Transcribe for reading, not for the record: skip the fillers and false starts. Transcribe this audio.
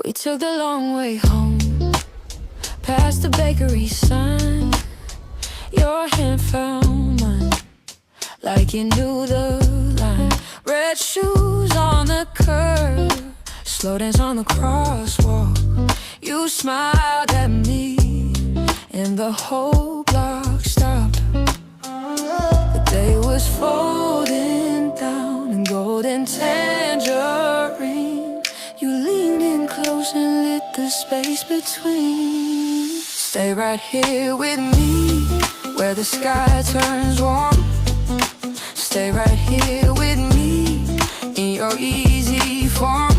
We took the long way home, past the bakery sign. Your hand found mine, like you knew the line. Red shoes on the curb, slow dance on the crosswalk. You smiled at me, and the whole block stopped. The day was folding down in golden tangerine. You leaned in close and lit the space between. Stay right here with me, where the sky turns warm. Stay right here with me, in your easy form.